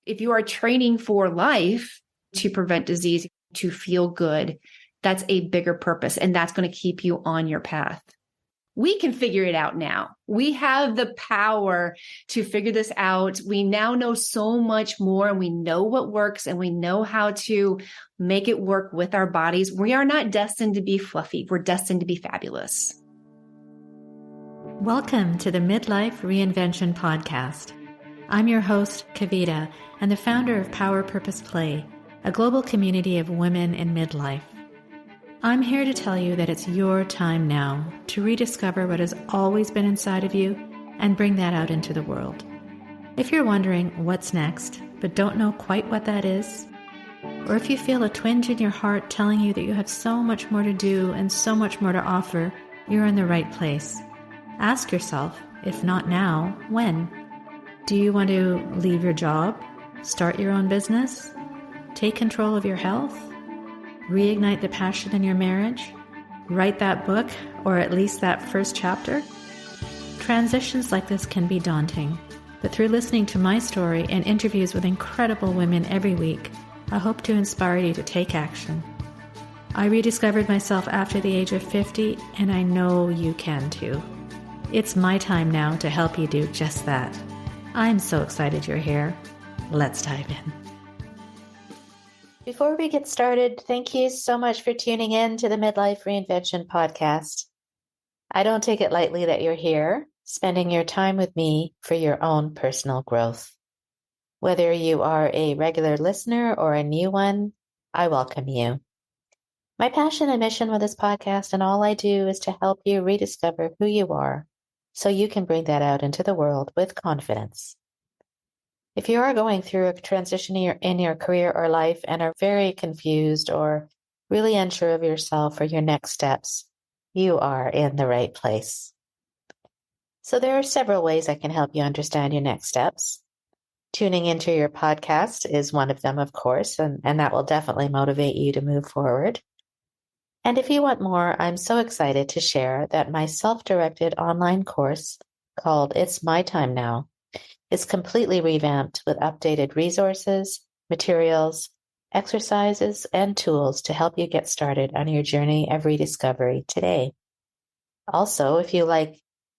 If you are training for life to prevent disease, to feel good, that's a bigger purpose, and that's going to keep you on your path. We can figure it out now. We have the power to figure this out. We now know so much more, and we know what works, and we know how to make it work with our bodies. We are not destined to be fluffy. We're destined to be fabulous. Welcome to the Midlife Reinvention Podcast. I'm your host, Kavita, and the founder of Power Purpose Play, a global community of women in midlife. I'm here to tell you that it's your time now to rediscover what has always been inside of you and bring that out into the world. If you're wondering what's next, but don't know quite what that is, or if you feel a twinge in your heart telling you that you have so much more to do and so much more to offer, you're in the right place. Ask yourself, if not now, when? Do you want to leave your job, start your own business, take control of your health, reignite the passion in your marriage, write that book, or at least that first chapter? Transitions like this can be daunting, but through listening to my story and interviews with incredible women every week, I hope to inspire you to take action. I rediscovered myself after the age of 50, and I know you can too. It's my time now to help you do just that. I'm so excited you're here. Let's dive in. Before we get started, thank you so much for tuning in to the Midlife Reinvention Podcast. I don't take it lightly that you're here, spending your time with me for your own personal growth. Whether you are a regular listener or a new one, I welcome you. My passion and mission with this podcast and all I do is to help you rediscover who you are so you can bring that out into the world with confidence. If you are going through a transition in your career or life and are very confused or really unsure of yourself or your next steps, you are in the right place. So there are several ways I can help you understand your next steps. Tuning into your podcast is one of them, of course, and that will definitely motivate you to move forward. And if you want more, I'm so excited to share that my self-directed online course called It's My Time Now is completely revamped with updated resources, materials, exercises, and tools to help you get started on your journey of rediscovery today. Also,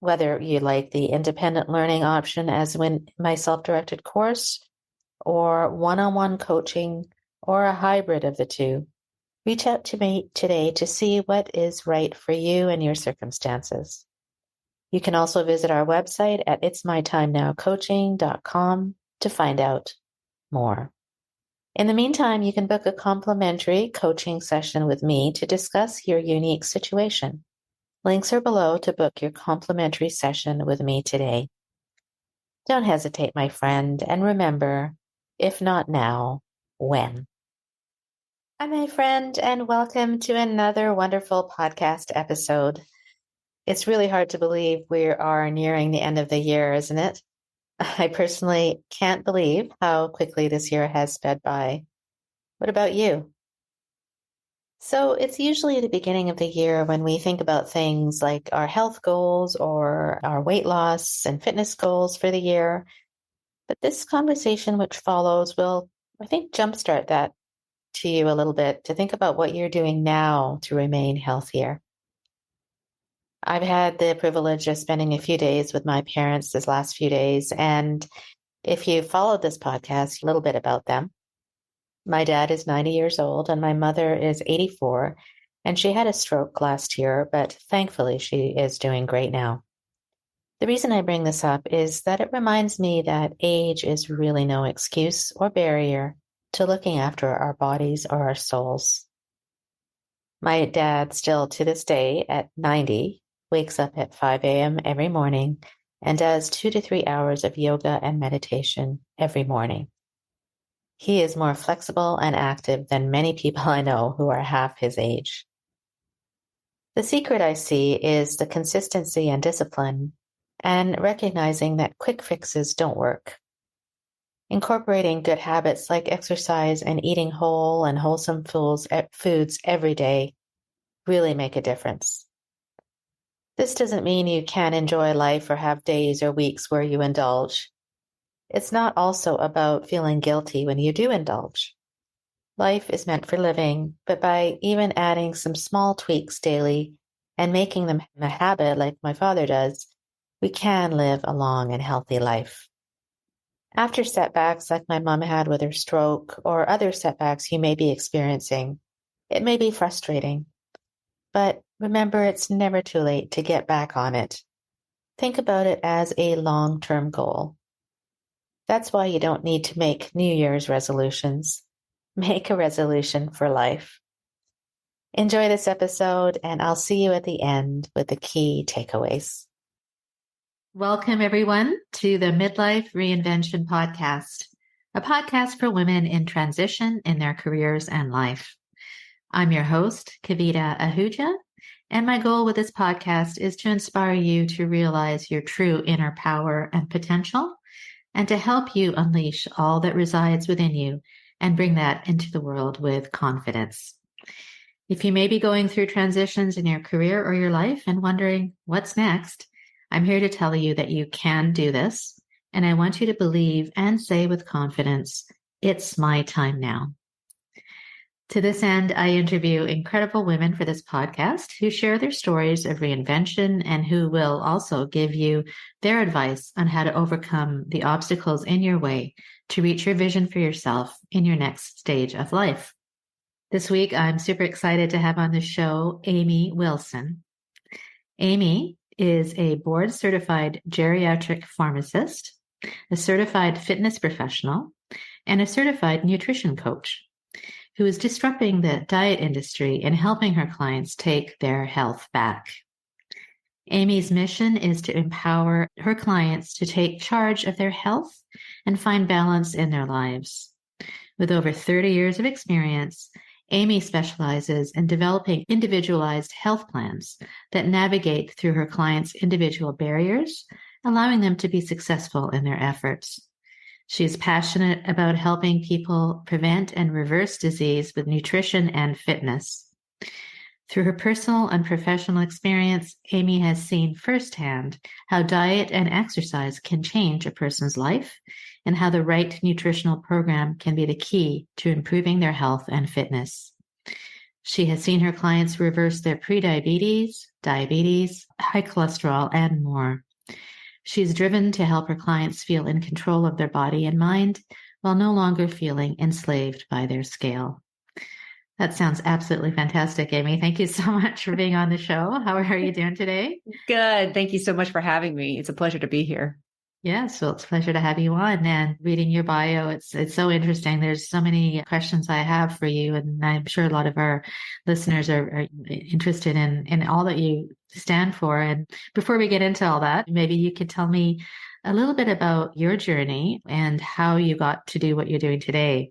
whether you like the independent learning option as in my self-directed course, or one-on-one coaching, or a hybrid of the two, reach out to me today to see what is right for you and your circumstances. You can also visit our website at itsmytimenowcoaching.com to find out more. In the meantime, you can book a complimentary coaching session with me to discuss your unique situation. Links are below to book your complimentary session with me today. Don't hesitate, my friend, and remember, if not now, when? Hi, my friend, and welcome to another wonderful podcast episode. It's really hard to believe we are nearing the end of the year, isn't it? I personally can't believe how quickly this year has sped by. What about you? So it's usually the beginning of the year when we think about things like our health goals or our weight loss and fitness goals for the year. But this conversation which follows will, I think, jumpstart that to you a little bit to think about what you're doing now to remain healthier. I've had the privilege of spending a few days with my parents this last few days. And if you followed this podcast, a little bit about them. My dad is 90 years old and my mother is 84. And she had a stroke last year, but thankfully she is doing great now. The reason I bring this up is that it reminds me that age is really no excuse or barrier to looking after our bodies or our souls. My dad still to this day at 90 wakes up at 5 a.m. every morning and does 2 to 3 hours of yoga and meditation every morning. He is more flexible and active than many people I know who are half his age. The secret I see is the consistency and discipline and recognizing that quick fixes don't work. Incorporating good habits like exercise and eating whole and wholesome foods every day really make a difference. This doesn't mean you can't enjoy life or have days or weeks where you indulge. It's not also about feeling guilty when you do indulge. Life is meant for living, but by even adding some small tweaks daily and making them a habit like my father does, we can live a long and healthy life. After setbacks like my mom had with her stroke or other setbacks you may be experiencing, it may be frustrating. But remember, it's never too late to get back on it. Think about it as a long-term goal. That's why you don't need to make New Year's resolutions. Make a resolution for life. Enjoy this episode, and I'll see you at the end with the key takeaways. Welcome, everyone, to the Midlife Reinvention Podcast, a podcast for women in transition in their careers and life. I'm your host, Kavita Ahuja, and my goal with this podcast is to inspire you to realize your true inner power and potential, and to help you unleash all that resides within you and bring that into the world with confidence. If you may be going through transitions in your career or your life and wondering what's next, I'm here to tell you that you can do this, and I want you to believe and say with confidence, it's my time now. To this end, I interview incredible women for this podcast who share their stories of reinvention and who will also give you their advice on how to overcome the obstacles in your way to reach your vision for yourself in your next stage of life. This week, I'm super excited to have on the show Amy Wilson. Amy is a Board Certified Geriatric Pharmacist, a certified fitness professional, and a certified nutrition coach who is disrupting the diet industry and helping her clients take their health back. Amy's mission is to empower her clients to take charge of their health and find balance in their lives. With over 30 years of experience, Amy specializes in developing individualized health plans that navigate through her clients' individual barriers, allowing them to be successful in their efforts. She is passionate about helping people prevent and reverse disease with nutrition and fitness. Through her personal and professional experience, Amy has seen firsthand how diet and exercise can change a person's life and how the right nutritional program can be the key to improving their health and fitness. She has seen her clients reverse their prediabetes, diabetes, high cholesterol, and more. She is driven to help her clients feel in control of their body and mind while no longer feeling enslaved by their scale. That sounds absolutely fantastic, Amy. Thank you so much for being on the show. How are you doing today? Good. Thank you so much for having me. It's a pleasure to be here. Yes, well, it's a pleasure to have you on. And reading your bio, it's so interesting. There's so many questions I have for you, and I'm sure a lot of our listeners are interested in all that you stand for. And before we get into all that, maybe you could tell me a little bit about your journey and how you got to do what you're doing today.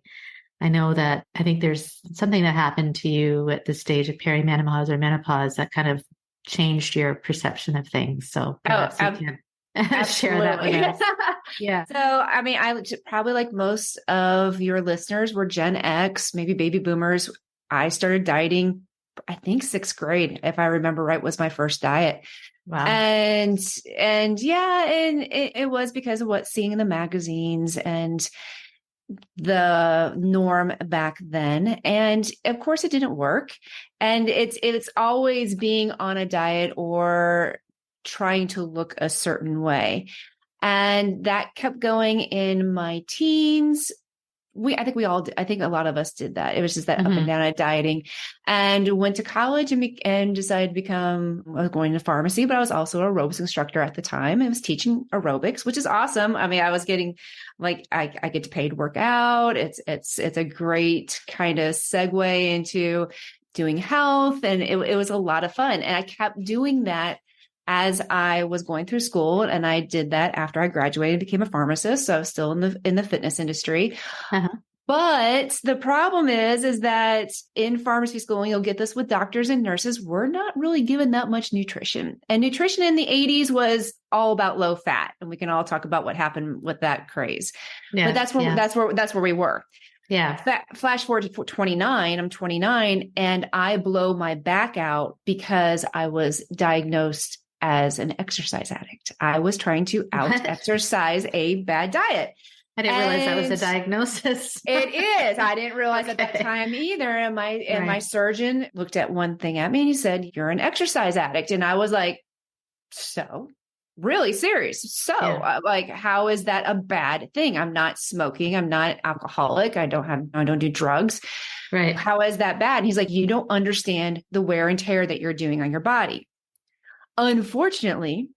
I know that I think there's something that happened to you at the stage of perimenopause or menopause that kind of changed your perception of things. So perhaps you can share that with us. Yeah. So, I mean, I probably like most of your listeners were Gen X, maybe baby boomers. I started dieting, I think 6th grade, if I remember right, was my first diet. Wow. And yeah, and it was because of what seeing in the magazines and the norm back then. And of course it didn't work. And it's always being on a diet or trying to look a certain way. And that kept going in my teens. I think a lot of us did that. It was just that up and down at dieting, and went to college and decided to I was going to pharmacy, but I was also an aerobics instructor at the time. I was teaching aerobics, which is awesome. I mean, I was getting I get paid to work out. It's a great kind of segue into doing health. And it was a lot of fun. And I kept doing that as I was going through school, and I did that after I graduated and became a pharmacist. So I was still in the fitness industry. Uh-huh. But the problem is that in pharmacy school, and you'll get this with doctors and nurses, we're not really given that much nutrition. And nutrition in the 80s was all about low fat. And we can all talk about what happened with that craze. Yeah, but that's where we were. Yeah. Flash forward to 29. I'm 29 and I blow my back out because I was diagnosed as an exercise addict. I was trying to out What? exercise a bad diet. I didn't realize that was a And diagnosis. it is. I didn't realize at that Okay. time either. And my Right. surgeon looked at one thing at me and he said, "You're an exercise addict." And I was like, so really serious. So Yeah. like, how is that a bad thing? I'm not smoking. I'm not alcoholic. I don't do drugs. Right. How is that bad? And he's like, you don't understand the wear and tear that you're doing on your body. Unfortunately,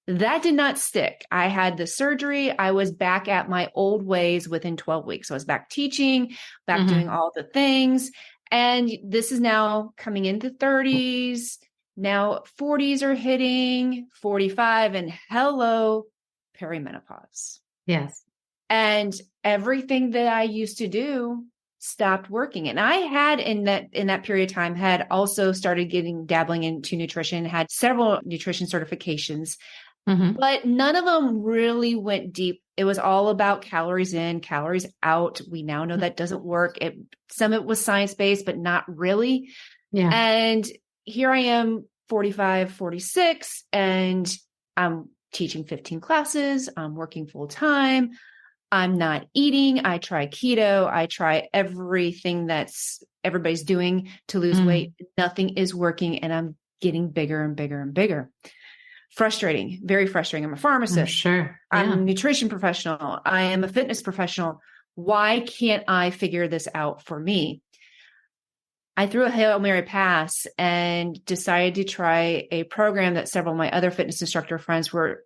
that did not stick. I had the surgery. I was back at my old ways within 12 weeks. I was back teaching, back doing all the things. And this is now coming into 30s. Now 40s are hitting, 45, and hello, perimenopause. Yes. And everything that I used to do stopped working. And I had in that period of time had also started dabbling into nutrition, had several nutrition certifications, but none of them really went deep. It was all about calories in, calories out. We now know that doesn't work. Some of it was science-based, but not really. Yeah. And here I am, 45, 46, and I'm teaching 15 classes. I'm working full time. I'm not eating. I try keto. I try everything that's everybody's doing to lose weight. Nothing is working. And I'm getting bigger and bigger and bigger. Frustrating, very frustrating. I'm a pharmacist. I'm sure. Yeah. I'm a nutrition professional. I am a fitness professional. Why can't I figure this out for me? I threw a Hail Mary pass and decided to try a program that several of my other fitness instructor friends were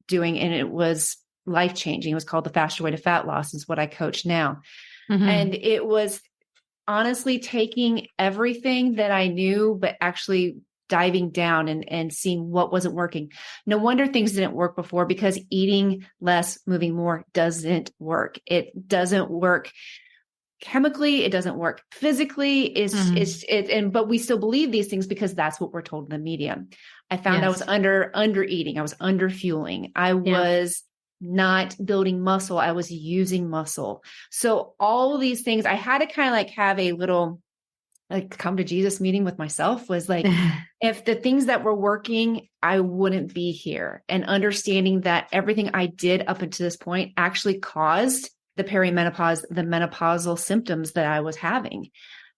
doing. And it was life-changing. It was called The Faster Way to Fat Loss, is what I coach now. And it was honestly taking everything that I knew, but actually diving down and seeing what wasn't working. No wonder things didn't work before, because eating less, moving more doesn't work. It doesn't work chemically. It doesn't work physically. But we still believe these things because that's what we're told in the media. I found I was under eating. I was under fueling. I was not building muscle. I was using muscle. So all of these things, I had to kind of like have a little come to Jesus meeting with myself, was like, if the things that were working, I wouldn't be here. And understanding that everything I did up until this point actually caused the perimenopause, the menopausal symptoms that I was having.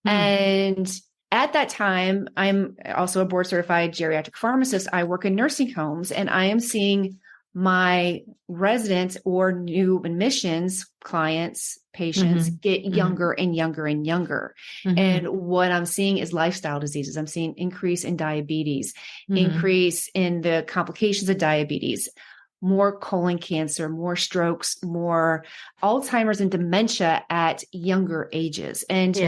And at that time, I'm also a board certified geriatric pharmacist. I work in nursing homes, and I am seeing my residents or new admissions clients, patients get younger and younger and younger. And what I'm seeing is lifestyle diseases. I'm seeing increase in diabetes, increase in the complications of diabetes, more colon cancer, more strokes, more Alzheimer's and dementia at younger ages. And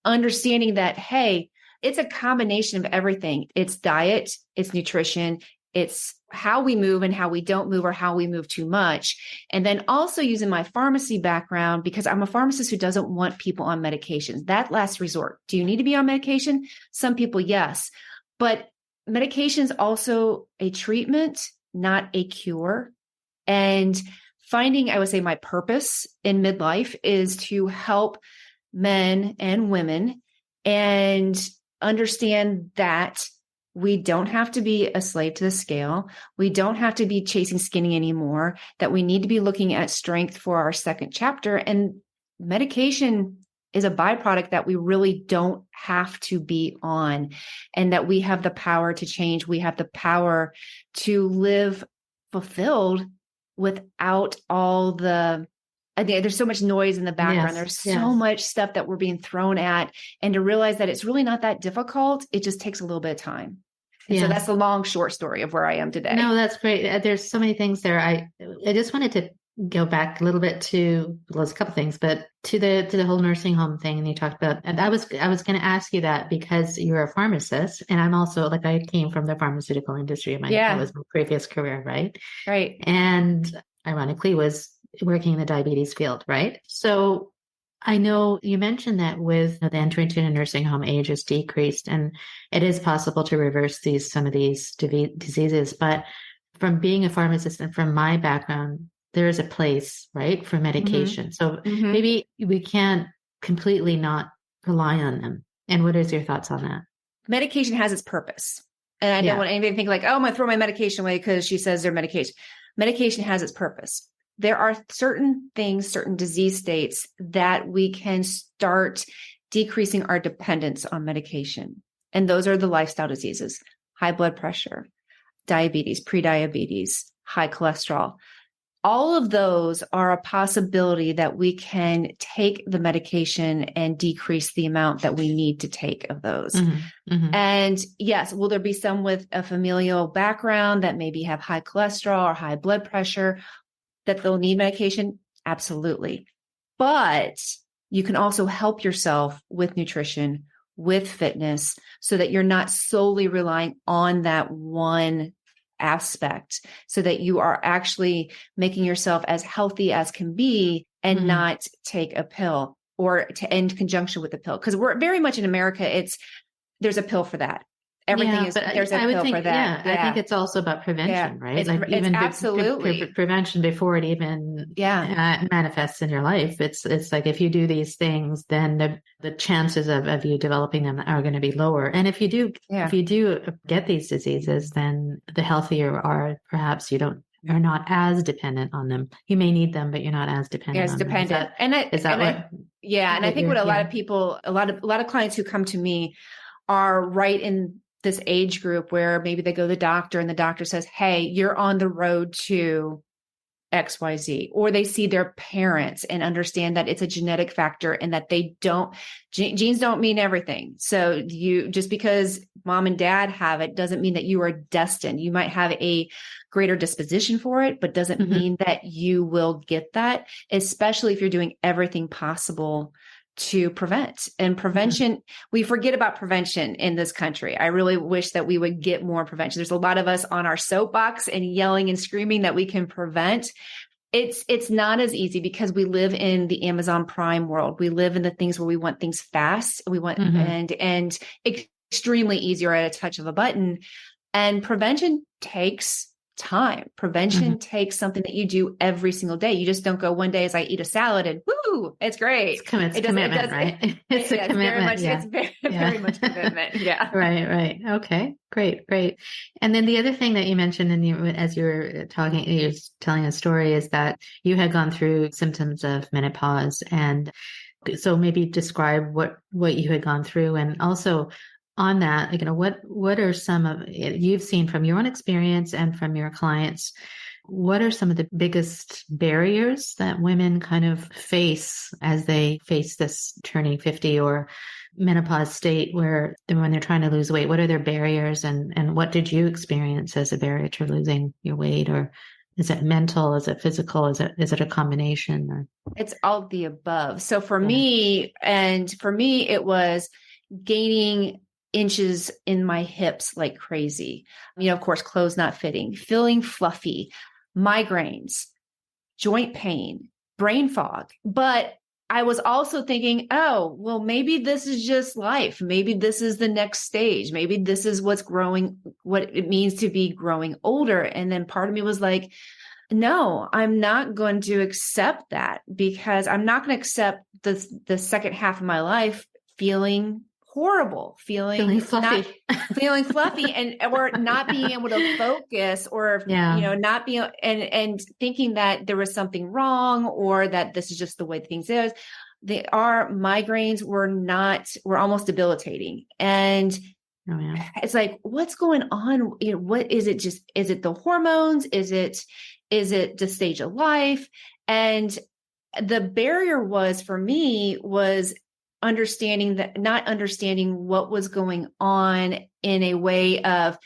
understanding that, hey, it's a combination of everything. It's diet, it's nutrition, it's how we move and how we don't move, or how we move too much. And then also using my pharmacy background, because I'm a pharmacist who doesn't want people on medications. That last resort. Do you need to be on medication? Some people, yes. But medication is also a treatment, not a cure. And finding, I would say, my purpose in midlife is to help men and women and understand that we don't have to be a slave to the scale. We don't have to be chasing skinny anymore, that we need to be looking at strength for our second chapter. And medication is a byproduct that we really don't have to be on, and that we have the power to change. We have the power to live fulfilled without all the, I think there's so much noise in the background. There's so much stuff that we're being thrown at, and to realize that it's really not that difficult. It just takes a little bit of time. And so that's the long, short story of where I am today. No, that's great. There's so many things there. I just wanted to go back a little bit to, well, there's a couple things, but to the whole nursing home thing. And you talked about, and I was going to ask you that because you're a pharmacist, and I'm also, like, I came from the pharmaceutical industry. That was my previous career, right? Right. And ironically was working in the diabetes field, right? So I know you mentioned that with the entry into a nursing home, age is decreased, and it is possible to reverse some of these diseases. But from being a pharmacist and from my background, there is a place, right, for medication. So maybe we can't completely not rely on them. And what is your thoughts on that? Medication has its purpose. And I don't want anybody to think like, oh, I'm going to throw my medication away because she says they're medication. Medication has its purpose. There are certain things, certain disease states that we can start decreasing our dependence on medication. And those are the lifestyle diseases, high blood pressure, diabetes, prediabetes, high cholesterol. All of those are a possibility that we can take the medication and decrease the amount that we need to take of those. And yes, will there be some with a familial background that maybe have high cholesterol or high blood pressure that they'll need medication? Absolutely. But you can also help yourself with nutrition, with fitness, so that you're not solely relying on that one aspect, so that you are actually making yourself as healthy as can be and not take a pill or to end conjunction with the pill. Because we're very much in America, there's a pill for that. Everything there's a pill for that. I think it's also about prevention, right? It's even absolutely prevention before it even manifests in your life. It's like, if you do these things, then the chances of you developing them are going to be lower. And if you do get these diseases, then the healthier you are, perhaps you're not as dependent on them. You may need them, but you're not as dependent on them. And I think what a lot of people, a lot of clients who come to me are right in this age group where maybe they go to the doctor and the doctor says, hey, you're on the road to XYZ, or they see their parents and understand that it's a genetic factor and that genes don't mean everything. So just because mom and dad have it doesn't mean that you are destined. You might have a greater disposition for it, but doesn't mean that you will get that, especially if you're doing everything possible to prevent. And prevention, we forget about prevention in this country. I really wish that we would get more prevention. There's a lot of us on our soapbox and yelling and screaming that we can prevent. It's not as easy because we live in the Amazon Prime world. We live in the things where we want things fast. We want and extremely easier at a touch of a button. And prevention takes time. Prevention takes something that you do every single day. You just don't go one day as I eat a salad and woo, it's great. It's commitment, right? It's a commitment. It's very much commitment. Yeah. Right. Okay. Great. And then the other thing that you mentioned as you were talking, you're telling a story, is that you had gone through symptoms of menopause. And so maybe describe what you had gone through, and also on that, what are some of you've seen from your own experience and from your clients? What are some of the biggest barriers that women kind of face as they face this turning 50 or menopause state, when they're trying to lose weight? What are their barriers, and what did you experience as a barrier to losing your weight? Or is it mental? Is it physical? Is it a combination? Or? It's all of the above. So for me, it was gaining inches in my hips like crazy. Of course, clothes not fitting, feeling fluffy, migraines, joint pain, brain fog. But I was also thinking, oh, well, maybe this is just life. Maybe this is the next stage. Maybe this is what it means to be growing older. And then part of me was like, no, I'm not going to accept that, because I'm not going to accept the second half of my life feeling horrible, feeling fluffy, or not being able to focus, or not being and thinking that there was something wrong, or that this is just the way things is. Our migraines were almost debilitating, and it's like, what's going on? What is it? Is it the hormones? Is it the stage of life? And the barrier for me was not understanding what was going on in a way of,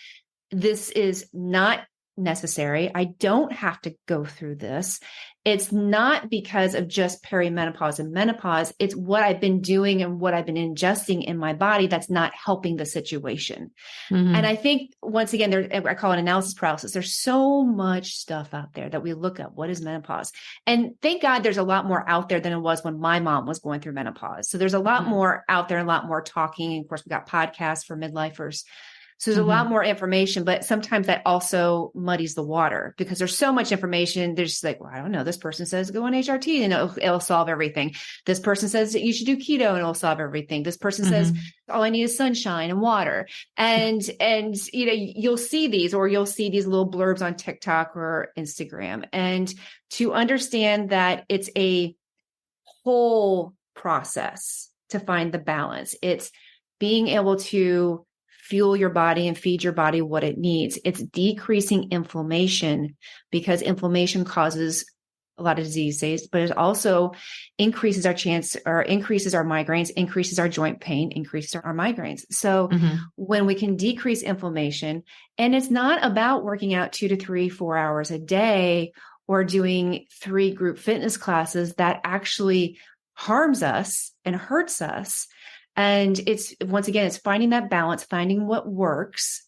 this is not necessary. I don't have to go through this. It's not because of just perimenopause and menopause. It's what I've been doing and what I've been ingesting in my body that's not helping the situation. And I think, once again, I call it analysis paralysis. There's so much stuff out there that we look at. What is menopause? And thank God there's a lot more out there than it was when my mom was going through menopause. So there's a lot more out there, a lot more talking. And of course, we got podcasts for midlifers. So there's a lot more information, but sometimes that also muddies the water because there's so much information. There's just like, well, I don't know. This person says go on HRT and it'll solve everything. This person says that you should do keto and it'll solve everything. This person says all I need is sunshine and water. And you'll see these little blurbs on TikTok or Instagram. And to understand that it's a whole process to find the balance. It's being able to fuel your body and feed your body what it needs. It's decreasing inflammation because inflammation causes a lot of diseases, but it also increases our migraines, increases our joint pain, increases our migraines. So when we can decrease inflammation, and it's not about working out 2 to 3, 4 hours a day or doing 3 group fitness classes that actually harms us and hurts us. And it's finding that balance, finding what works,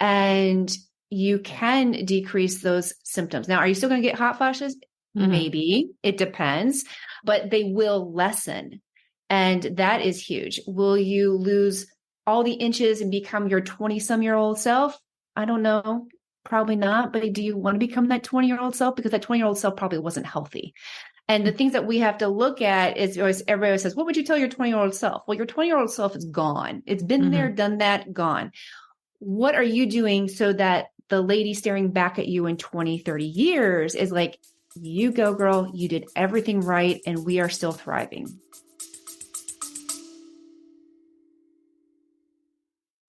and you can decrease those symptoms. Now, are you still going to get hot flashes? Maybe. It depends, but they will lessen. And that is huge. Will you lose all the inches and become your 20-some-year-old self? I don't know. Probably not. But do you want to become that 20-year-old self? Because that 20-year-old self probably wasn't healthy. And the things that we have to look at is everybody always says, what would you tell your 20-year-old self? Well, your 20-year-old self is gone. It's been there, done that, gone. What are you doing so that the lady staring back at you in 20, 30 years is like, you go, girl, you did everything right, and we are still thriving.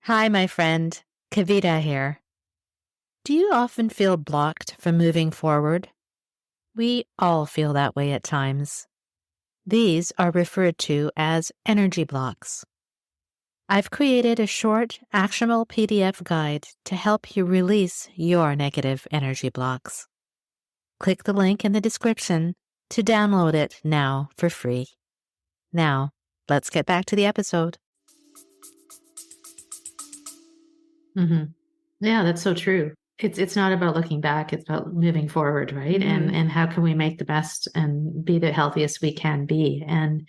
Hi, my friend. Kavita here. Do you often feel blocked from moving forward? We all feel that way at times. These are referred to as energy blocks. I've created a short, actionable PDF guide to help you release your negative energy blocks. Click the link in the description to download it now for free. Now, let's get back to the episode. Yeah, that's so true. It's not about looking back. It's about moving forward, right? And how can we make the best and be the healthiest we can be? And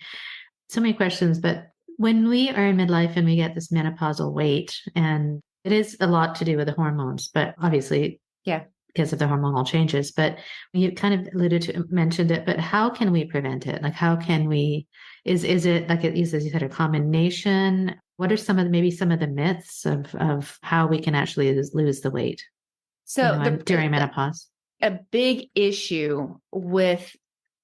so many questions, but when we are in midlife and we get this menopausal weight, and it is a lot to do with the hormones, but obviously, because of the hormonal changes, but you kind of mentioned it, but how can we prevent it? Like, how can we, is it like, as you said, a combination? What are some of the myths of how we can actually lose the weight? So during menopause, a big issue with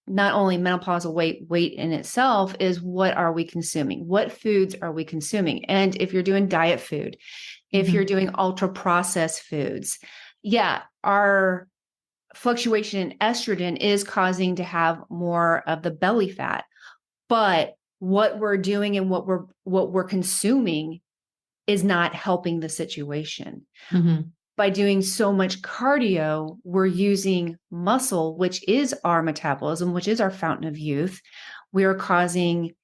not only menopausal weight in itself is what are we consuming? What foods are we consuming? And if you're doing diet food, if you're doing ultra processed foods, our fluctuation in estrogen is causing to have more of the belly fat. But what we're doing and what we're consuming is not helping the situation. By doing so much cardio, we're using muscle, which is our metabolism, which is our fountain of youth. We are causing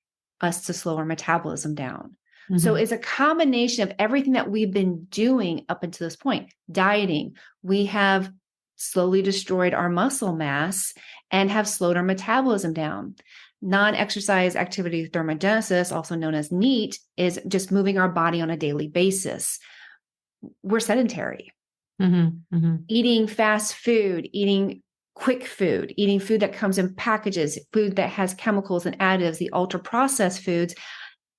us to slow our metabolism down. So it's a combination of everything that we've been doing up until this point. Dieting, we have slowly destroyed our muscle mass and have slowed our metabolism down. Non-exercise activity thermogenesis, also known as NEAT, is just moving our body on a daily basis. We're sedentary. Eating fast food, eating quick food, eating food that comes in packages, food that has chemicals and additives, the ultra processed foods,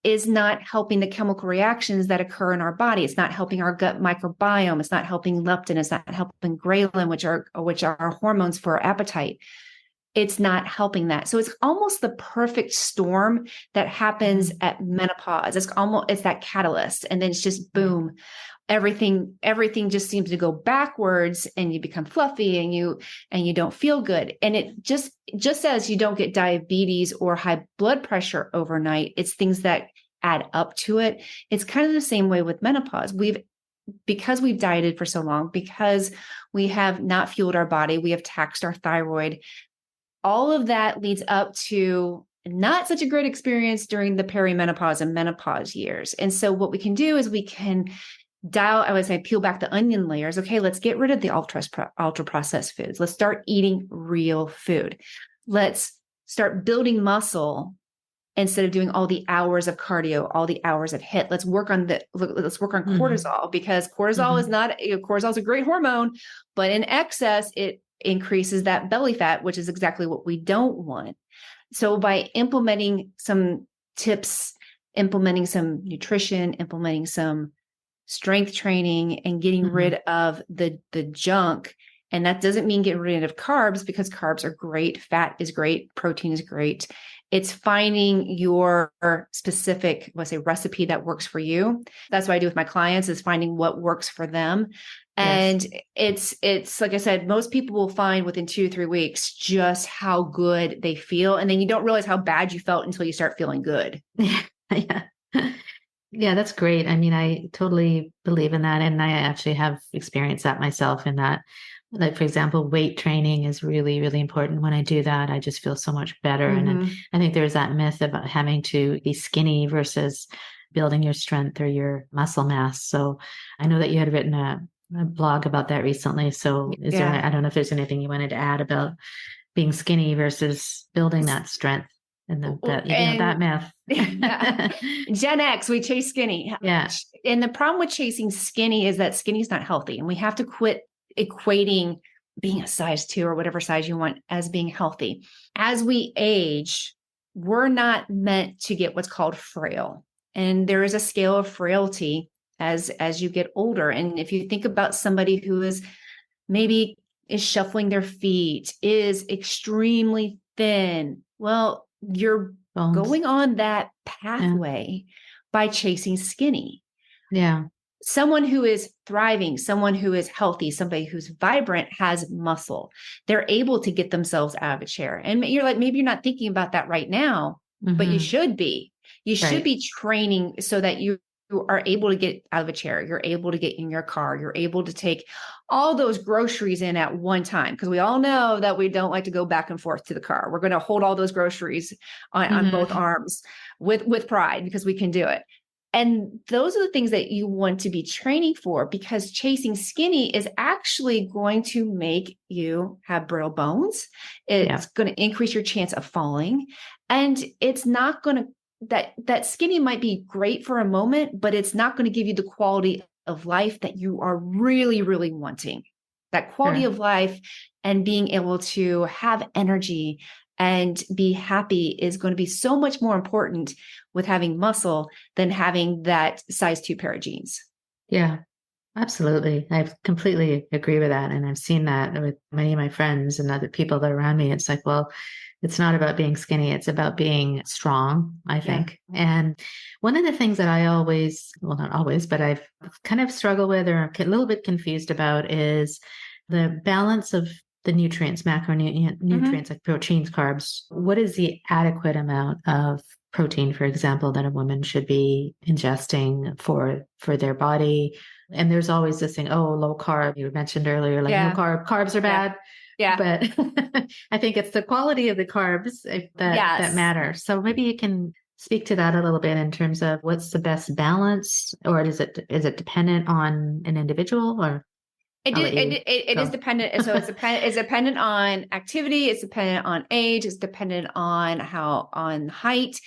is not helping the chemical reactions that occur in our body. It's not helping our gut microbiome. It's not helping leptin. It's not helping ghrelin, which are hormones for our appetite. It's not helping that. So it's almost the perfect storm that happens at menopause. It's that catalyst. And then it's just boom. Everything just seems to go backwards, and you become fluffy and you don't feel good. And it just as you don't get diabetes or high blood pressure overnight, it's things that add up to it. It's kind of the same way with menopause. Because we've dieted for so long, because we have not fueled our body, we have taxed our thyroid. All of that leads up to not such a great experience during the perimenopause and menopause years. And so what we can do is we can peel back the onion layers. Okay, let's get rid of the ultra processed foods. Let's start eating real food. Let's start building muscle instead of doing all the hours of cardio, all the hours of HIIT. Let's work on cortisol, because cortisol is not, cortisol is a great hormone, but in excess, it increases that belly fat, which is exactly what we don't want. So by implementing some tips, implementing some nutrition, implementing some strength training, and getting rid of the junk. And that doesn't mean getting rid of carbs, because carbs are great. Fat is great. Protein is great. It's finding your specific, let's say, recipe that works for you. That's what I do with my clients, is finding what works for them. And it's like I said, most people will find within 2 to 3 weeks just how good they feel. And then you don't realize how bad you felt until you start feeling good. Yeah. Yeah, that's great. I mean, I totally believe in that. And I actually have experienced that myself, in that, like, for example, weight training is really, really important. When I do that, I just feel so much better. And I think there's that myth about having to be skinny versus building your strength or your muscle mass. So I know that you had written a blog about that recently. So I don't know if there's anything you wanted to add about being skinny versus building that strength. And that myth. Gen X, we chase skinny. Yeah. And the problem with chasing skinny is that skinny is not healthy. And we have to quit equating being a size 2 or whatever size you want as being healthy. As we age, we're not meant to get what's called frail. And there is a scale of frailty as you get older. And if you think about somebody who is shuffling their feet, is extremely thin, well, you're going on that pathway by chasing skinny. Yeah. Someone who is thriving, someone who is healthy, somebody who's vibrant has muscle. They're able to get themselves out of a chair. And you're like, maybe you're not thinking about that right now, but you should be. You should be training so that you are able to get out of a chair. You're able to get in your car. You're able to take all those groceries in at one time. Because we all know that we don't like to go back and forth to the car. We're going to hold all those groceries on both arms with pride, because we can do it. And those are the things that you want to be training for, because chasing skinny is actually going to make you have brittle bones. It's going to increase your chance of falling. And it's not going to, that skinny might be great for a moment, but it's not going to give you the quality of life that you are really, really wanting. That quality of life and being able to have energy and be happy is going to be so much more important with having muscle than having that size 2 pair of jeans. Yeah, absolutely. I completely agree with that. And I've seen that with many of my friends and other people that are around me. It's like, well, it's not about being skinny. It's about being strong, I think. And one of the things that I always, well, not always, but I've kind of struggled with or a little bit confused about is the balance of the nutrients, macronutrients like proteins, carbs. What is the adequate amount of protein, for example, that a woman should be ingesting for their body? And there's always this thing, low carb. You mentioned earlier, like no carbs are bad. Yeah. But I think it's the quality of the carbs that matter. So maybe you can speak to that a little bit in terms of what's the best balance, or is it dependent on an individual, or? It is dependent. So it's dependent on activity. It's dependent on age. It's dependent on height.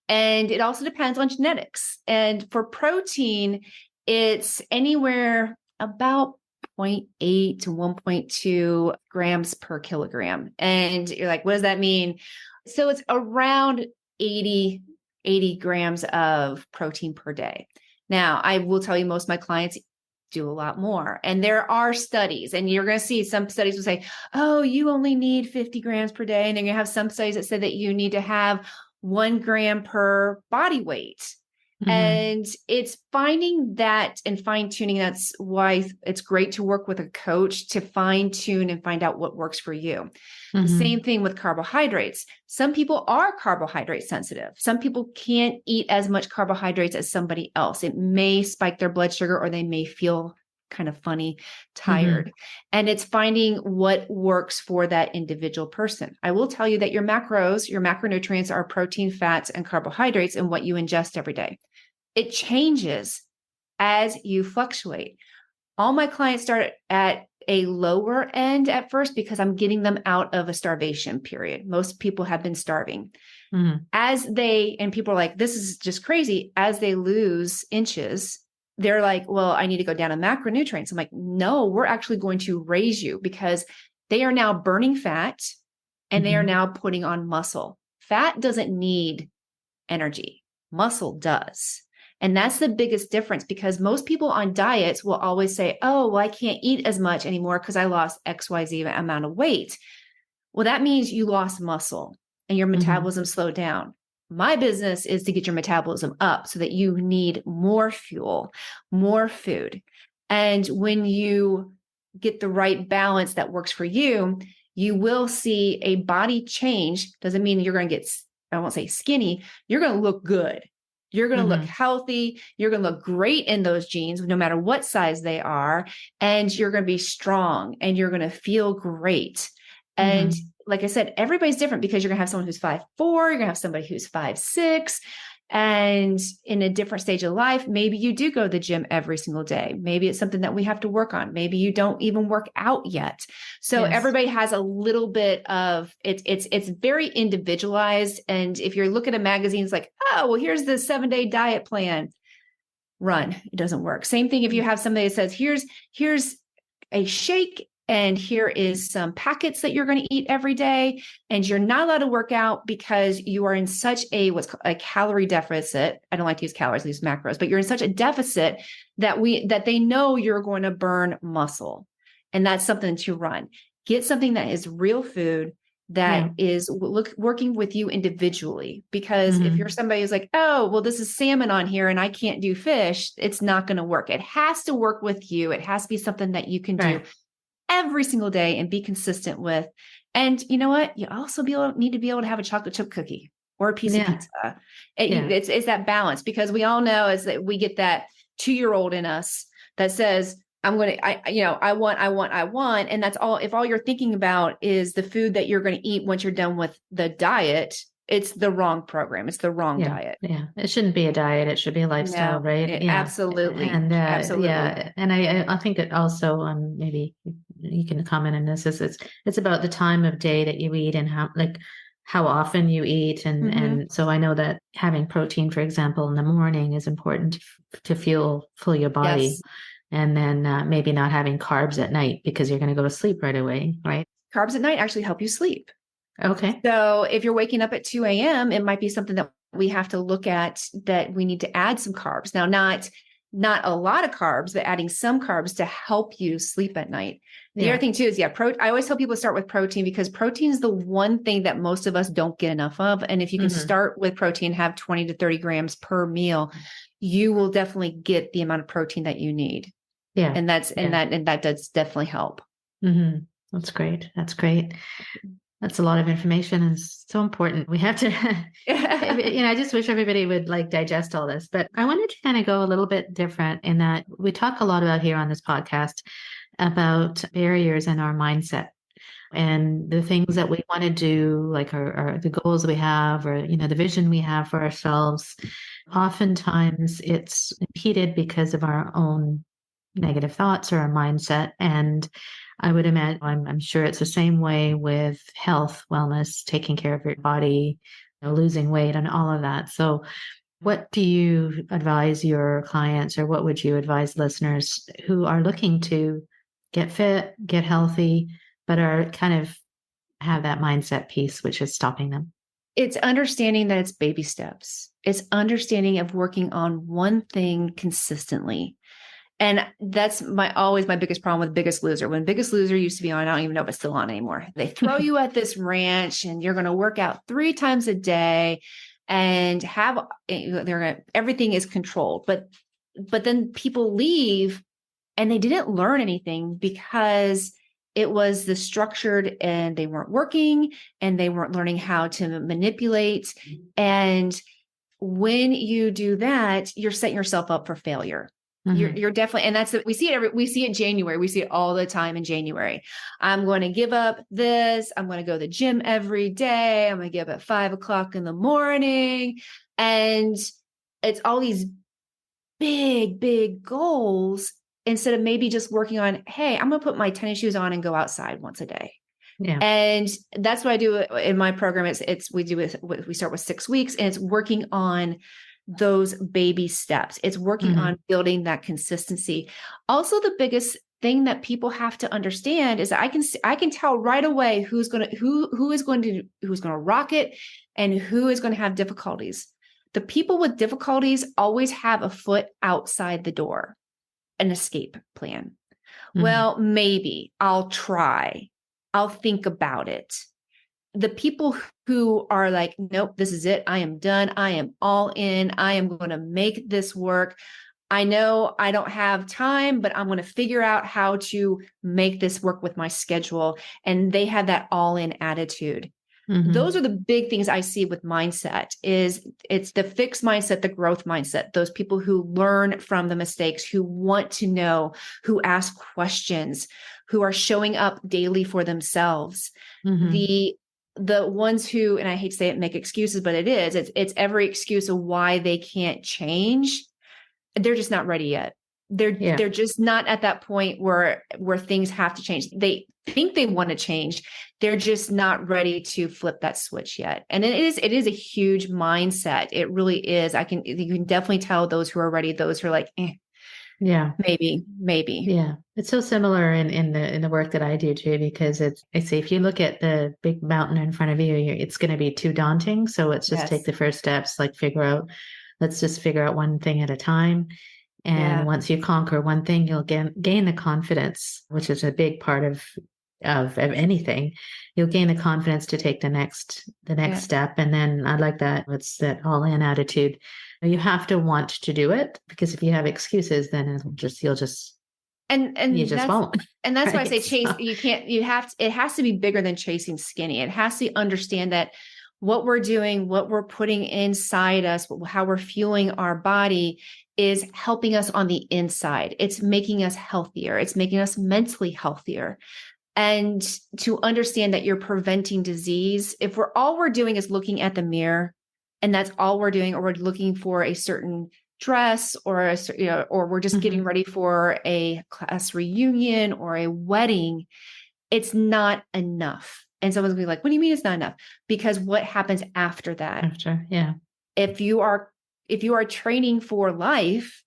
And it also depends on genetics. And for protein, it's anywhere about 0.8 to 1.2 grams per kilogram. And you're like, what does that mean? So it's around 80 grams of protein per day. Now, I will tell you, most of my clients do a lot more. And there are studies, and you're going to see some studies will say, oh, you only need 50 grams per day. And then you have some studies that say that you need to have 1 gram per body weight. And it's finding that and fine tuning. That's why it's great to work with a coach to fine tune and find out what works for you. The same thing with carbohydrates. Some people are carbohydrate sensitive. Some people can't eat as much carbohydrates as somebody else. It may spike their blood sugar, or they may feel kind of funny, tired. And it's finding what works for that individual person. I will tell you that your macronutrients are protein, fats, and carbohydrates, and what you ingest every day. It changes as you fluctuate. All my clients start at a lower end at first because I'm getting them out of a starvation period. Most people have been starving. And people are like, this is just crazy. As they lose inches, they're like, well, I need to go down on macronutrients. I'm like, no, we're actually going to raise you because they are now burning fat and they are now putting on muscle. Fat doesn't need energy. Muscle does. And that's the biggest difference, because most people on diets will always say, oh, well, I can't eat as much anymore because I lost XYZ amount of weight. Well, that means you lost muscle and your metabolism slowed down. My business is to get your metabolism up so that you need more fuel, more food. And when you get the right balance that works for you, you will see a body change. Doesn't mean you're going to get, I won't say skinny. You're going to look good. You're going to look healthy. You're going to look great in those jeans, no matter what size they are. And you're going to be strong and you're going to feel great. And like I said, everybody's different, because you're going to have someone who's 5'4", you're going to have somebody who's 5'6", and in a different stage of life. Maybe you do go to the gym every single day. Maybe it's something that we have to work on. Maybe you don't even work out yet. So everybody has a little bit of it's very individualized. And if you're looking at magazines like, oh, well, here's the 7-day diet plan, run. It doesn't work. Same thing if you have somebody that says, here's a shake, and here is some packets that you're going to eat every day. And you're not allowed to work out because you are in such what's called a calorie deficit. I don't like to use calories, I use macros, but you're in such a deficit that they know you're going to burn muscle. And that's something to run. Get something that is real food that is working with you individually. Because if you're somebody who's like, oh, well, this is salmon on here and I can't do fish, it's not going to work. It has to work with you. It has to be something that you can do every single day and be consistent with. And you know what? You also need to be able to have a chocolate chip cookie or a piece of pizza. It's that balance, because we all know is that we get that 2-year-old in us that says, I want. And that's all. If all you're thinking about is the food that you're going to eat once you're done with the diet, it's the wrong program. It's the wrong diet. Yeah. It shouldn't be a diet. It should be a lifestyle, right? Absolutely. And absolutely. And I think it also, maybe you can comment on this, is it's about the time of day that you eat and how often you eat. And so I know that having protein, for example, in the morning is important to fuel your body. Yes. And then maybe not having carbs at night, because you're going to go to sleep right away, right? Carbs at night actually help you sleep. Okay. So if you're waking up at 2 a.m., it might be something that we have to look at, that we need to add some carbs. Now, not a lot of carbs, but adding some carbs to help you sleep at night. The other thing too is, I always tell people to start with protein, because protein is the one thing that most of us don't get enough of. And if you can start with protein, have 20 to 30 grams per meal, you will definitely get the amount of protein that you need. Yeah. And that does definitely help. That's great. That's a lot of information, and it's so important. We have to, I just wish everybody would digest all this. But I wanted to kind of go a little bit different, in that we talk a lot about here on this podcast about barriers in our mindset and the things that we want to do, like the goals we have, or, the vision we have for ourselves. Oftentimes it's impeded because of our own negative thoughts or our mindset. And I would imagine, I'm sure it's the same way with health, wellness, taking care of your body, losing weight and all of that. So what do you advise your clients, or what would you advise listeners who are looking to get fit, get healthy, but are kind of have that mindset piece, which is stopping them? It's understanding that it's baby steps. It's understanding of working on one thing consistently. And that's always my biggest problem with Biggest Loser. When Biggest Loser used to be on, I don't even know if it's still on anymore. They throw you at this ranch and you're going to work out 3 times a day and everything is controlled. But then people leave and they didn't learn anything, because it was the structured, and they weren't working, and they weren't learning how to manipulate. And when you do that, you're setting yourself up for failure. You're definitely, and we see it in January. We see it all the time in January. I'm going to give up this. I'm going to go to the gym every day. I'm going to get up at 5 o'clock in the morning. And it's all these big, big goals, instead of maybe just working on, hey, I'm going to put my tennis shoes on and go outside once a day. Yeah. And that's what I do in my program. We start with 6 weeks, and it's working on those baby steps. It's working on building that consistency. Also, the biggest thing that people have to understand is that I can tell right away who is going to rock it and who is going to have difficulties. The people with difficulties always have a foot outside the door, an escape plan. Well, maybe I'll try. I'll think about it. The people who are like, nope, this is it. I am done. I am all in. I am going to make this work. I know I don't have time, but I'm going to figure out how to make this work with my schedule. And they have that all in attitude. Those are the big things I see with mindset. It's the fixed mindset, the growth mindset, those people who learn from the mistakes, who want to know, who ask questions, who are showing up daily for themselves. The ones who, and I hate to say it, make excuses, but it's every excuse of why they can't change. They're just not ready yet. They're just not at that point where things have to change. They think they want to change. They're just not ready to flip that switch yet. And it is a huge mindset. It really is. You can definitely tell those who are ready, those who are like, maybe. Yeah. It's so similar in the work that I do too, because I say, if you look at the big mountain in front of you, it's going to be too daunting. So let's just take the first steps, let's just figure out one thing at a time. And once you conquer one thing, you'll gain the confidence, which is a big part of anything. You'll gain the confidence to take the next step. And then I like that. It's that all in attitude. You have to want to do it, because if you have excuses, then you just won't. And that's right? why I say chase. It has to be bigger than chasing skinny. It has to understand that what we're doing, what we're putting inside us, how we're fueling our body is helping us on the inside. It's making us healthier. It's making us mentally healthier. And to understand that you're preventing disease, if all we're doing is looking at the mirror and that's all we're doing, or we're looking for a certain dress or we're just getting ready for a class reunion or a wedding, it's not enough. And someone's gonna be like, what do you mean it's not enough? Because what happens after that? If you are training for life,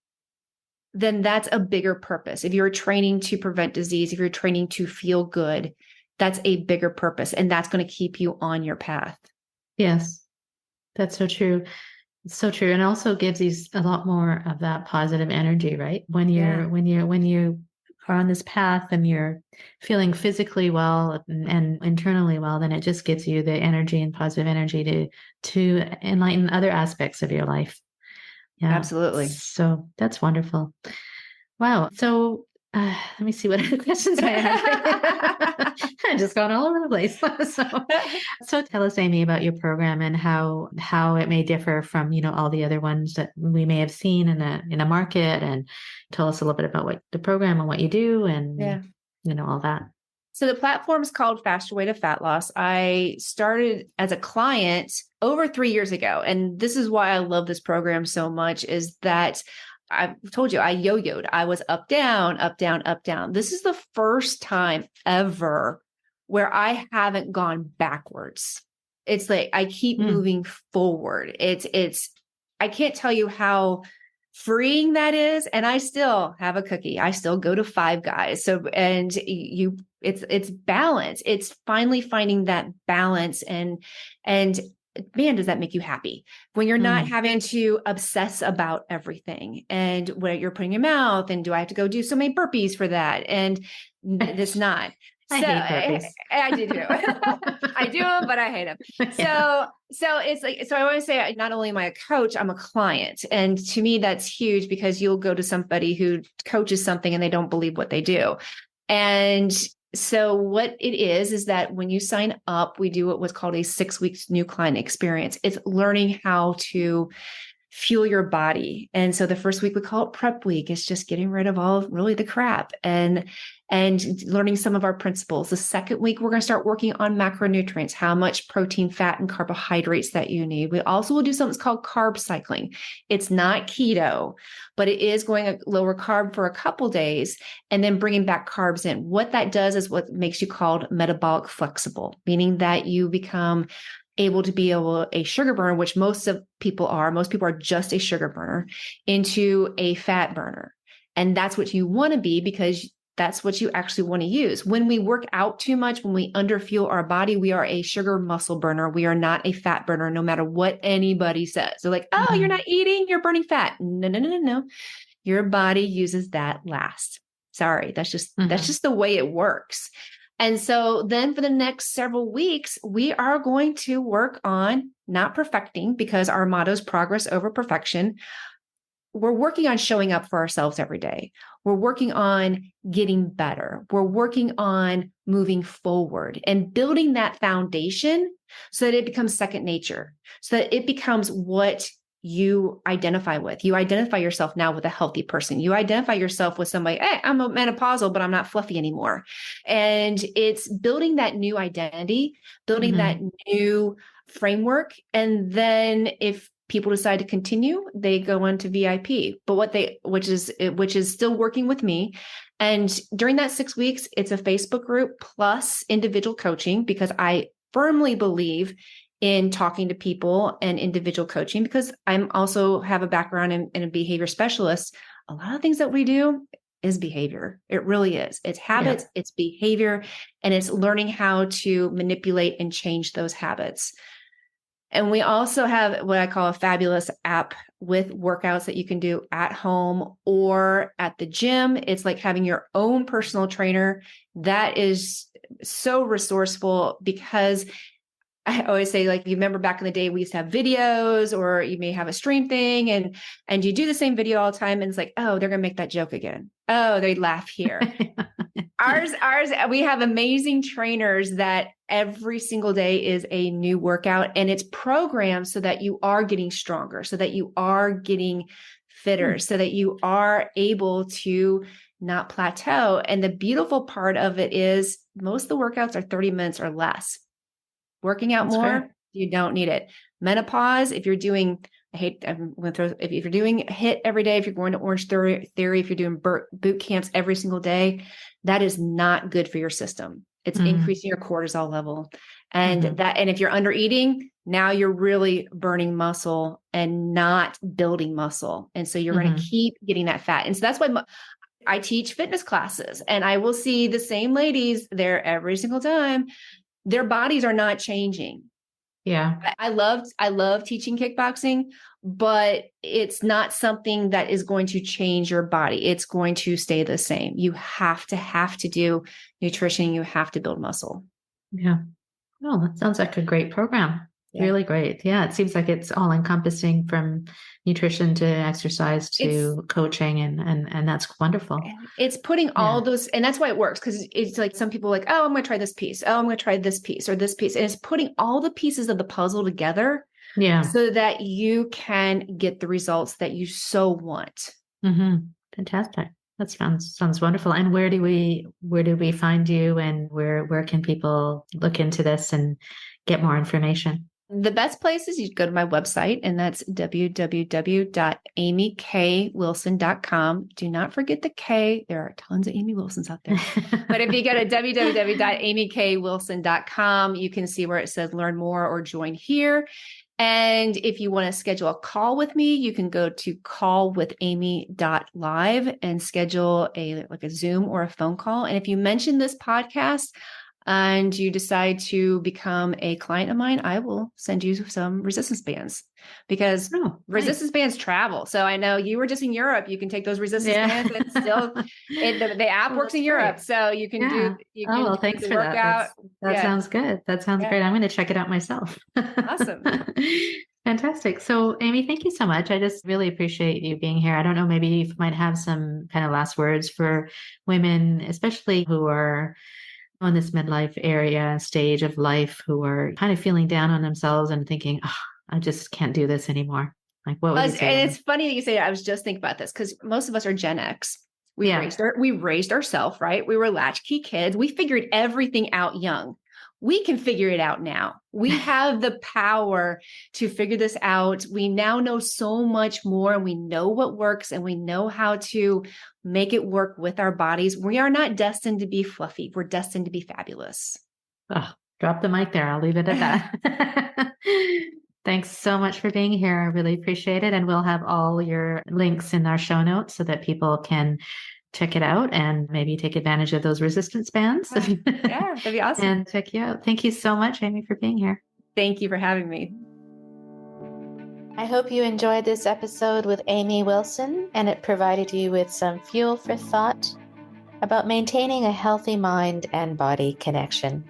then that's a bigger purpose. If you're training to prevent disease, if you're training to feel good, that's a bigger purpose. And that's going to keep you on your path. Yes, that's so true. It's so true. And also gives you a lot more of that positive energy, right? When you are on this path and you're feeling physically well and internally well, then it just gives you the energy and positive energy to enlighten other aspects of your life. Yeah, absolutely. So that's wonderful. Wow. So let me see what other questions I have. I've just gone all over the place. So tell us, Amy, about your program and how it may differ from, all the other ones that we may have seen in a market, and tell us a little bit about what the program and what you do and, all that. So the platform is called Faster Way to Fat Loss. I started as a client over 3 years ago. And this is why I love this program so much, is that I've told you I yo-yoed. I was up, down, up, down, up, down. This is the first time ever where I haven't gone backwards. It's like I keep moving forward. I can't tell you how freeing that is. And I still have a cookie. I still go to Five Guys. So, and it's balance. It's finally finding that balance and man, does that make you happy when you're not having to obsess about everything and what you're putting in your mouth. And do I have to go do so many burpees for that? And it's not. I hate burpees. I do too. I do them, but I hate them. So it's like, so I want to say, not only am I a coach, I'm a client. And to me, that's huge, because you'll go to somebody who coaches something and they don't believe what they do. And so what it is that when you sign up, we do what's called a 6 weeks new client experience. It's learning how to fuel your body. And so the first week we call it prep week. It's just getting rid of all really the crap. And and learning some of our principles. The second week, we're going to start working on macronutrients, how much protein, fat, and carbohydrates that you need. We also will do something called carb cycling. It's not keto, but it is going a lower carb for a couple days and then bringing back carbs in. What that does is what makes you called metabolic flexible, meaning that you become able to be a sugar burner, which most people are. Most people are just a sugar burner, into a fat burner. And that's what you want to be, because that's what you actually want to use. When we work out too much, when we underfuel our body, we are a sugar muscle burner. We are not a fat burner, no matter what anybody says. They're like, oh, you're not eating, you're burning fat. No, no, no, no, no. Your body uses that last. Sorry, that's just the way it works. And so then for the next several weeks, we are going to work on not perfecting, because our motto is progress over perfection. We're working on showing up for ourselves every day. We're working on getting better. We're working on moving forward and building that foundation so that it becomes second nature, so that it becomes what you identify with. You identify yourself now with a healthy person. You identify yourself with somebody, hey, I'm a menopausal, but I'm not fluffy anymore. And it's building that new identity, building that new framework. And then if people decide to continue, they go into VIP, but which is still working with me. And during that 6 weeks, it's a Facebook group plus individual coaching, because I firmly believe in talking to people and individual coaching, because I'm also have a background in a behavior specialist. A lot of things that we do is behavior. It really is. It's habits, it's behavior, and it's learning how to manipulate and change those habits. And we also have what I call a fabulous app with workouts that you can do at home or at the gym. It's like having your own personal trainer. That is so resourceful, because I always say, like, you remember back in the day, we used to have videos, or you may have a stream thing, and you do the same video all the time. And it's like, oh, they're going to make that joke again. Oh, they laugh here. Ours, we have amazing trainers that every single day is a new workout, and it's programmed so that you are getting stronger, so that you are getting fitter, so that you are able to not plateau. And the beautiful part of it is most of the workouts are 30 minutes or less. Working out more, you don't need it. Menopause, if you're doing, if you're doing HIIT every day, if you're going to Orange Theory, if you're doing boot camps every single day, that is not good for your system. It's increasing your cortisol level. And and if you're under eating, now you're really burning muscle and not building muscle. And so you're going to keep getting that fat. And so that's why I teach fitness classes, and I will see the same ladies there every single time. Their bodies are not changing. Yeah. I love teaching kickboxing, but it's not something that is going to change your body. It's going to stay the same. You have to do nutrition. You have to build muscle. Yeah. Oh, that sounds like a great program. Yeah. Really great. Yeah. It seems like it's all encompassing, from nutrition to exercise to coaching. And that's wonderful. It's putting all those, and that's why it works. Cause it's like some people are like, oh, I'm going to try this piece. Oh, I'm going to try this piece or this piece. And it's putting all the pieces of the puzzle together. Yeah. So that you can get the results that you so want. Fantastic. That sounds wonderful. And where do we find you, and where can people look into this and get more information? The best place is you go to my website, and that's www.amykwilson.com. Do not forget the K. There are tons of Amy Wilsons out there. But if you go to www.amykwilson.com, you can see where it says learn more or join here. And if you want to schedule a call with me, you can go to callwithamy.live and schedule a Zoom or a phone call. And if you mention this podcast and you decide to become a client of mine, I will send you some resistance bands, because resistance bands travel. So I know you were just in Europe. You can take those resistance bands, and still the app works in Europe. So you can do thanks for that. That sounds good. That sounds great. I'm going to check it out myself. Awesome. Fantastic. So Amy, thank you so much. I just really appreciate you being here. I don't know, maybe you might have some kind of last words for women, especially who are on this midlife area stage of life, who are kind of feeling down on themselves and thinking, oh, I just can't do this anymore. Like, what would you say? And it's funny that you say that. I was just thinking about this, because most of us are Gen X. We raised ourselves, right? We were latchkey kids. We figured everything out young. We can figure it out now. We have the power to figure this out. We now know so much more, and we know what works, and we know how to make it work with our bodies. We are not destined to be fluffy. We're destined to be fabulous. Oh, drop the mic there. I'll leave it at that. Thanks so much for being here. I really appreciate it. And we'll have all your links in our show notes so that people can check it out and maybe take advantage of those resistance bands. Yeah, that'd be awesome. And check you out. Thank you so much, Amy, for being here. Thank you for having me. I hope you enjoyed this episode with Amy Wilson and it provided you with some fuel for thought about maintaining a healthy mind and body connection.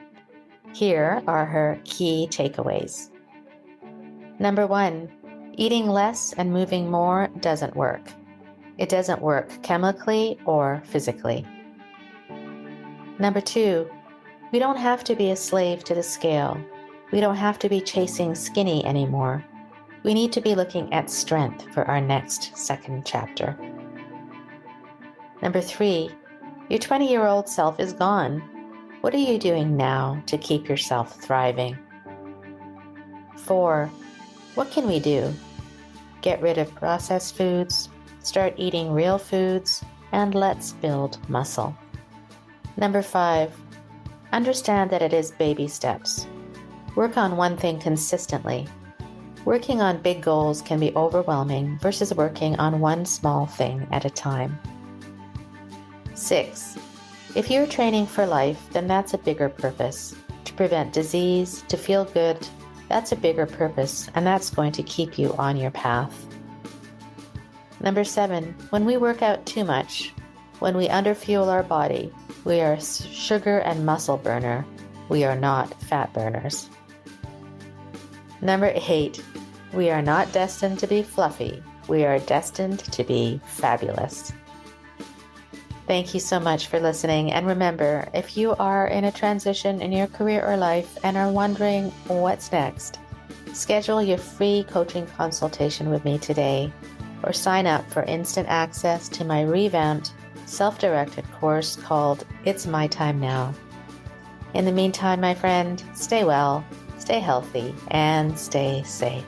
Here are her key takeaways. Number 1, eating less and moving more doesn't work. It doesn't work chemically or physically. Number 2, we don't have to be a slave to the scale. We don't have to be chasing skinny anymore. We need to be looking at strength for our next second chapter. Number 3, your 20-year-old self is gone. What are you doing now to keep yourself thriving? 4, what can we do? Get rid of processed foods, start eating real foods, and let's build muscle. Number 5, understand that it is baby steps. Work on one thing consistently. Working on big goals can be overwhelming versus working on one small thing at a time. 6, if you're training for life, then that's a bigger purpose. To prevent disease, to feel good, that's a bigger purpose, and that's going to keep you on your path. Number 7, when we work out too much, when we underfuel our body, we are a sugar and muscle burner. We are not fat burners. Number 8, we are not destined to be fluffy. We are destined to be fabulous. Thank you so much for listening. And remember, if you are in a transition in your career or life and are wondering what's next, schedule your free coaching consultation with me today or sign up for instant access to my revamped, self-directed course called It's My Time Now. In the meantime, my friend, stay well, stay healthy, and stay safe.